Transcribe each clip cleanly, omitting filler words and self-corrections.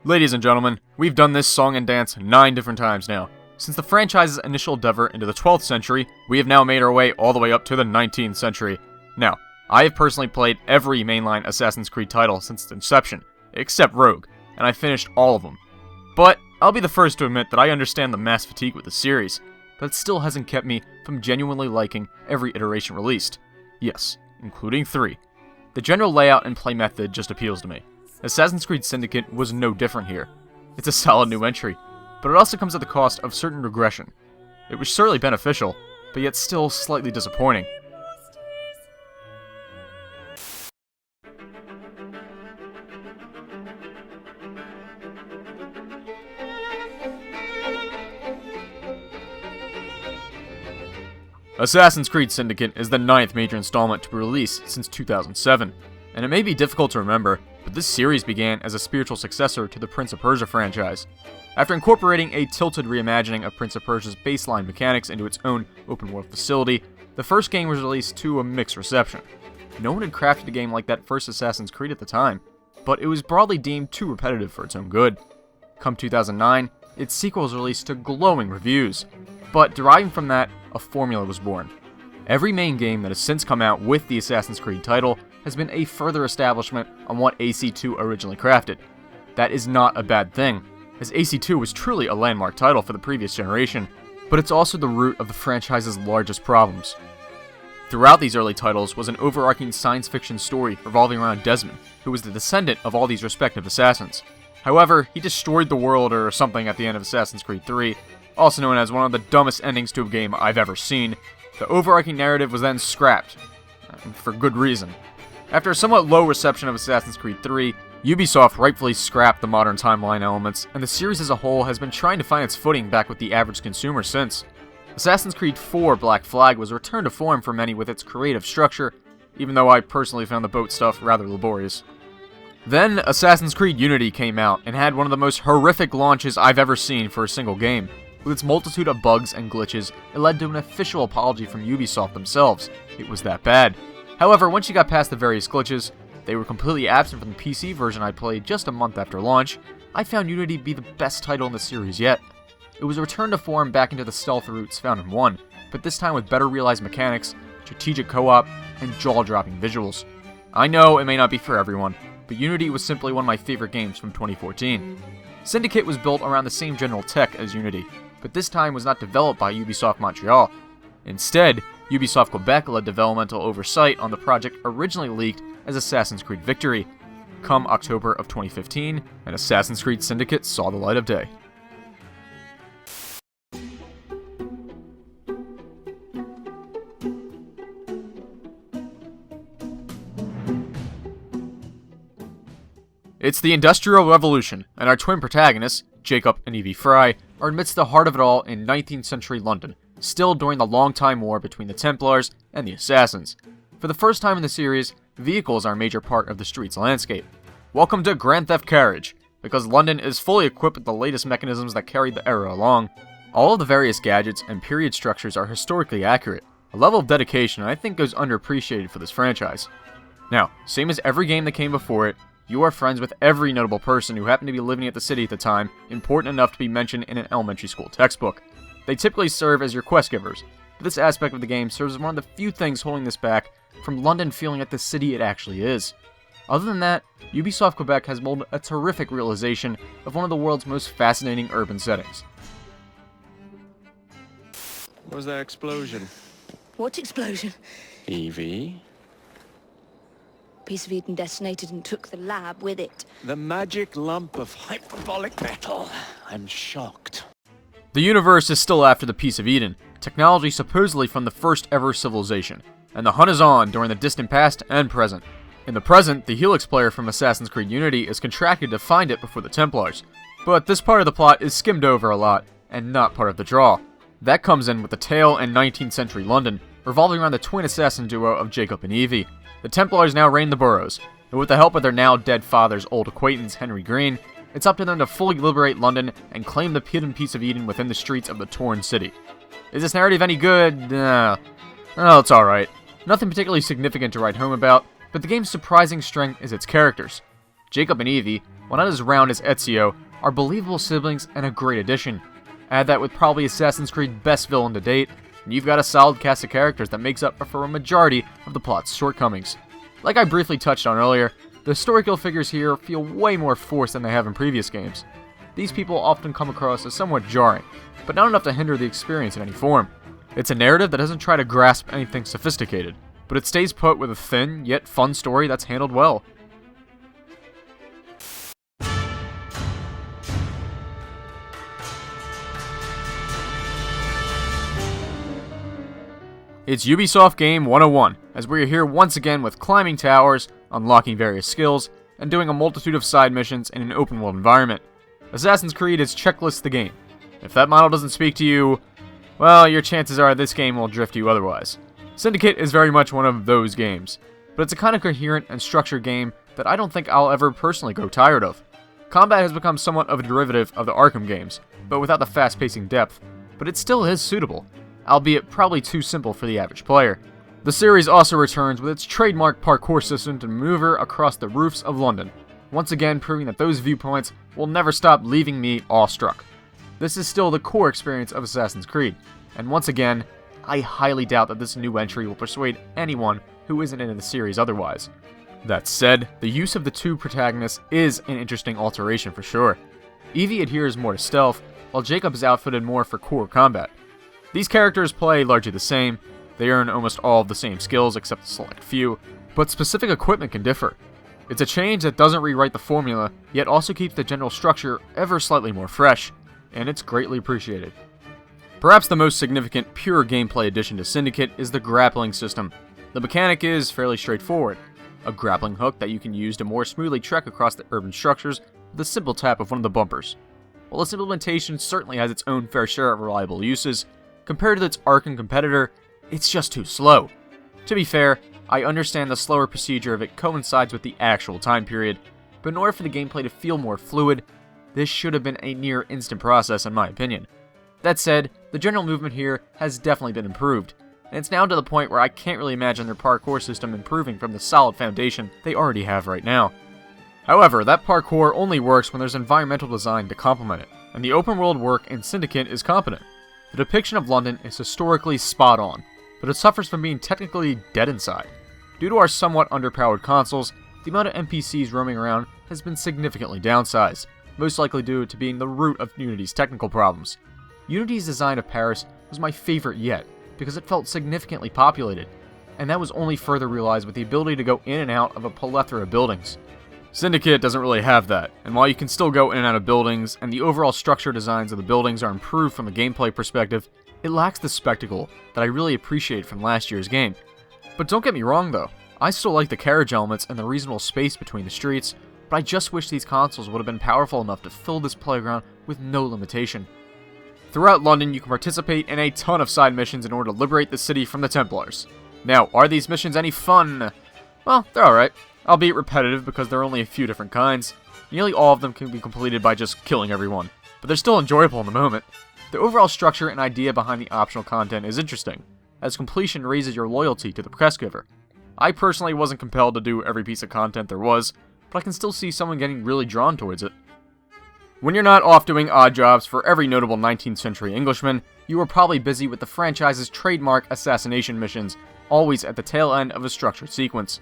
Ladies and gentlemen, we've done this song and dance 9 different times now. Since the franchise's initial endeavor into the 12th century, we have now made our way all the way up to the 19th century. Now, I have personally played every mainline Assassin's Creed title since its inception, except Rogue, and I finished all of them. But I'll be the first to admit that I understand the mass fatigue with the series, but it still hasn't kept me from genuinely liking every iteration released. Yes, including 3. The general layout and play method just appeals to me. Assassin's Creed Syndicate was no different here. It's a solid new entry, but it also comes at the cost of certain regression. It was certainly beneficial, but yet still slightly disappointing. Assassin's Creed Syndicate is the 9th major installment to be released since 2007, and it may be difficult to remember, but this series began as a spiritual successor to the Prince of Persia franchise. After incorporating a tilted reimagining of Prince of Persia's baseline mechanics into its own open-world facility, the first game was released to a mixed reception. No one had crafted a game like that first Assassin's Creed at the time, but it was broadly deemed too repetitive for its own good. Come 2009, its sequel was released to glowing reviews, but deriving from that, a formula was born. Every main game that has since come out with the Assassin's Creed title has been a further establishment on what AC2 originally crafted. That is not a bad thing, as AC2 was truly a landmark title for the previous generation, but it's also the root of the franchise's largest problems. Throughout these early titles was an overarching science fiction story revolving around Desmond, who was the descendant of all these respective assassins. However, he destroyed the world or something at the end of Assassin's Creed 3, also known as one of the dumbest endings to a game I've ever seen. The overarching narrative was then scrapped, and for good reason. After a somewhat low reception of Assassin's Creed 3, Ubisoft rightfully scrapped the modern timeline elements, and the series as a whole has been trying to find its footing back with the average consumer since. Assassin's Creed 4 Black Flag was a return to form for many with its creative structure, even though I personally found the boat stuff rather laborious. Then, Assassin's Creed Unity came out, and had one of the most horrific launches I've ever seen for a single game. With its multitude of bugs and glitches, it led to an official apology from Ubisoft themselves. It was that bad. However, once you got past the various glitches, they were completely absent from the PC version I played just a month after launch. I found Unity to be the best title in the series yet. It was a return to form back into the stealth roots found in 1, but this time with better realized mechanics, strategic co-op, and jaw-dropping visuals. I know it may not be for everyone, but Unity was simply one of my favorite games from 2014. Syndicate was built around the same general tech as Unity, but this time was not developed by Ubisoft Montreal. Instead, Ubisoft Quebec led developmental oversight on the project originally leaked as Assassin's Creed Victory. Come October of 2015, and Assassin's Creed Syndicate saw the light of day. It's the Industrial Revolution, and our twin protagonists, Jacob and Evie Fry, are amidst the heart of it all in 19th century London, still during the long-time war between the Templars and the Assassins. For the first time in the series, vehicles are a major part of the street's landscape. Welcome to Grand Theft Carriage, because London is fully equipped with the latest mechanisms that carried the era along. All of the various gadgets and period structures are historically accurate, a level of dedication I think goes underappreciated for this franchise. Now, same as every game that came before it, you are friends with every notable person who happened to be living at the city at the time, important enough to be mentioned in an elementary school textbook. They typically serve as your quest givers, but this aspect of the game serves as one of the few things holding this back from London feeling like the city it actually is. Other than that, Ubisoft Quebec has molded a terrific realization of one of the world's most fascinating urban settings. What was that explosion? What explosion? Evie? Piece of Eden detonated and took the lab with it. The magic lump of hyperbolic metal. I'm shocked. The universe is still after the Piece of Eden, technology supposedly from the first ever civilization, and the hunt is on during the distant past and present. In the present, the Helix player from Assassin's Creed Unity is contracted to find it before the Templars, but this part of the plot is skimmed over a lot, and not part of the draw. That comes in with the tale in 19th century London, revolving around the twin assassin duo of Jacob and Evie. The Templars now reign the boroughs, and with the help of their now dead father's old acquaintance Henry Green, it's up to them to fully liberate London and claim the hidden Piece of Eden within the streets of the torn city. Is this narrative any good? Oh, it's alright. Nothing particularly significant to write home about, but the game's surprising strength is its characters. Jacob and Evie, while not as round as Ezio, are believable siblings and a great addition. Add that with probably Assassin's Creed's best villain to date, and you've got a solid cast of characters that makes up for a majority of the plot's shortcomings. Like I briefly touched on earlier, the historical figures here feel way more forced than they have in previous games. These people often come across as somewhat jarring, but not enough to hinder the experience in any form. It's a narrative that doesn't try to grasp anything sophisticated, but it stays put with a thin, yet fun story that's handled well. It's Ubisoft Game 101, as we're here once again with climbing towers, unlocking various skills, and doing a multitude of side missions in an open world environment. Assassin's Creed is checklist the game. If that model doesn't speak to you, well, your chances are this game will drift you otherwise. Syndicate is very much one of those games, but it's a kind of coherent and structured game that I don't think I'll ever personally grow tired of. Combat has become somewhat of a derivative of the Arkham games, but without the fast-pacing depth, but it still is suitable, albeit probably too simple for the average player. The series also returns with its trademark parkour system to maneuver across the roofs of London, once again proving that those viewpoints will never stop leaving me awestruck. This is still the core experience of Assassin's Creed, and once again, I highly doubt that this new entry will persuade anyone who isn't into the series otherwise. That said, the use of the two protagonists is an interesting alteration for sure. Evie adheres more to stealth, while Jacob is outfitted more for core combat. These characters play largely the same, they earn almost all of the same skills except a select few, but specific equipment can differ. It's a change that doesn't rewrite the formula, yet also keeps the general structure ever slightly more fresh, and it's greatly appreciated. Perhaps the most significant pure gameplay addition to Syndicate is the grappling system. The mechanic is fairly straightforward, a grappling hook that you can use to more smoothly trek across the urban structures with a simple tap of one of the bumpers. While this implementation certainly has its own fair share of reliable uses, compared to its Arkham competitor, it's just too slow. To be fair, I understand the slower procedure of it coincides with the actual time period, but in order for the gameplay to feel more fluid, this should have been a near instant process in my opinion. That said, the general movement here has definitely been improved, and it's now to the point where I can't really imagine their parkour system improving from the solid foundation they already have right now. However, that parkour only works when there's environmental design to complement it, and the open world work in Syndicate is competent. The depiction of London is historically spot on, but it suffers from being technically dead inside. Due to our somewhat underpowered consoles, the amount of NPCs roaming around has been significantly downsized, most likely due to being the root of Unity's technical problems. Unity's design of Paris was my favorite yet, because it felt significantly populated, and that was only further realized with the ability to go in and out of a plethora of buildings. Syndicate doesn't really have that, and while you can still go in and out of buildings, and the overall structure designs of the buildings are improved from a gameplay perspective, it lacks the spectacle that I really appreciate from last year's game. But don't get me wrong though, I still like the carriage elements and the reasonable space between the streets, but I just wish these consoles would have been powerful enough to fill this playground with no limitation. Throughout London, you can participate in a ton of side missions in order to liberate the city from the Templars. Now, are these missions any fun? Well, they're alright, albeit repetitive because there are only a few different kinds. Nearly all of them can be completed by just killing everyone, but they're still enjoyable in the moment. The overall structure and idea behind the optional content is interesting, as completion raises your loyalty to the quest giver. I personally wasn't compelled to do every piece of content there was, but I can still see someone getting really drawn towards it. When you're not off doing odd jobs for every notable 19th century Englishman, you are probably busy with the franchise's trademark assassination missions, always at the tail end of a structured sequence.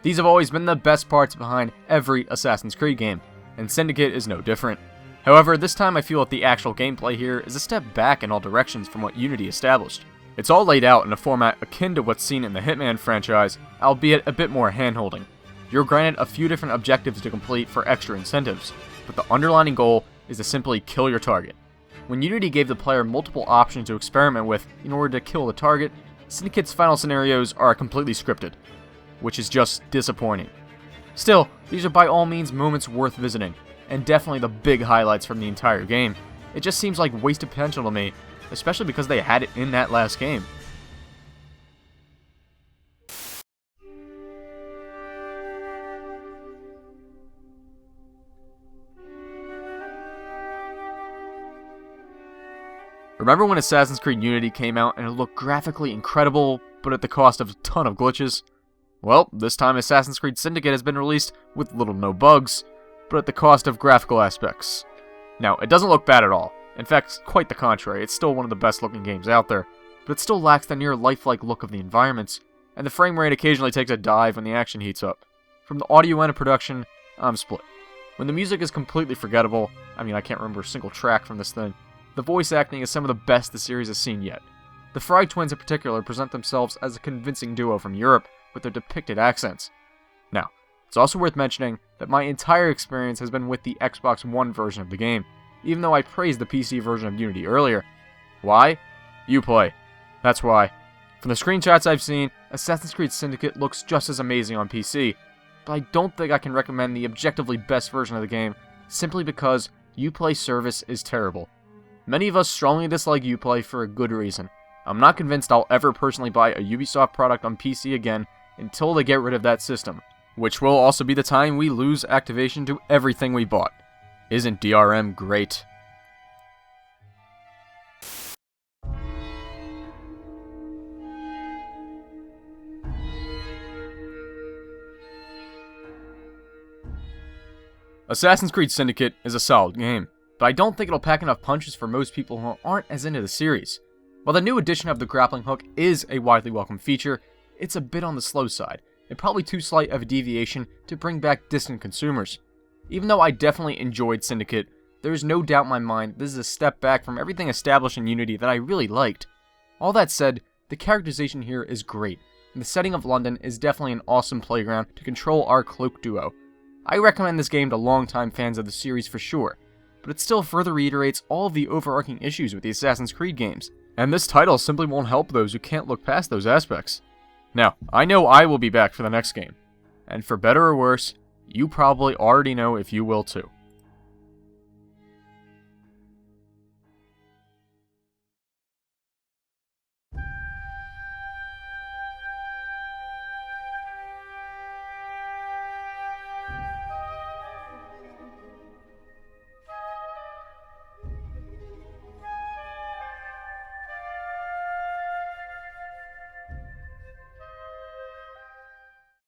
These have always been the best parts behind every Assassin's Creed game, and Syndicate is no different. However, this time I feel that the actual gameplay here is a step back in all directions from what Unity established. It's all laid out in a format akin to what's seen in the Hitman franchise, albeit a bit more handholding. You're granted a few different objectives to complete for extra incentives, but the underlying goal is to simply kill your target. When Unity gave the player multiple options to experiment with in order to kill the target, Syndicate's final scenarios are completely scripted, which is just disappointing. Still, these are by all means moments worth visiting, and definitely the big highlights from the entire game. It just seems like wasted potential to me, especially because they had it in that last game. Remember when Assassin's Creed Unity came out and it looked graphically incredible, but at the cost of a ton of glitches? Well, this time Assassin's Creed Syndicate has been released with little to no bugs, but at the cost of graphical aspects. Now, it doesn't look bad at all. In fact, quite the contrary, it's still one of the best looking games out there, but it still lacks the near lifelike look of the environments, and the frame rate occasionally takes a dive when the action heats up. From the audio end of production, I'm split. When the music is completely forgettable, I can't remember a single track from this thing, the voice acting is some of the best the series has seen yet. The Fry twins in particular present themselves as a convincing duo from Europe with their depicted accents. Now, it's also worth mentioning that my entire experience has been with the Xbox One version of the game, even though I praised the PC version of Unity earlier. Why? Uplay. That's why. From the screenshots I've seen, Assassin's Creed Syndicate looks just as amazing on PC, but I don't think I can recommend the objectively best version of the game simply because Uplay service is terrible. Many of us strongly dislike Uplay for a good reason. I'm not convinced I'll ever personally buy a Ubisoft product on PC again until they get rid of that system, which will also be the time we lose activation to everything we bought. Isn't DRM great? Assassin's Creed Syndicate is a solid game, but I don't think it'll pack enough punches for most people who aren't as into the series. While the new addition of the grappling hook is a widely welcome feature, it's a bit on the slow side, and probably too slight of a deviation to bring back distant consumers. Even though I definitely enjoyed Syndicate, there is no doubt in my mind this is a step back from everything established in Unity that I really liked. All that said, the characterization here is great, and the setting of London is definitely an awesome playground to control our cloak duo. I recommend this game to longtime fans of the series for sure, but it still further reiterates all of the overarching issues with the Assassin's Creed games, and this title simply won't help those who can't look past those aspects. Now, I know I will be back for the next game, and for better or worse, you probably already know if you will too.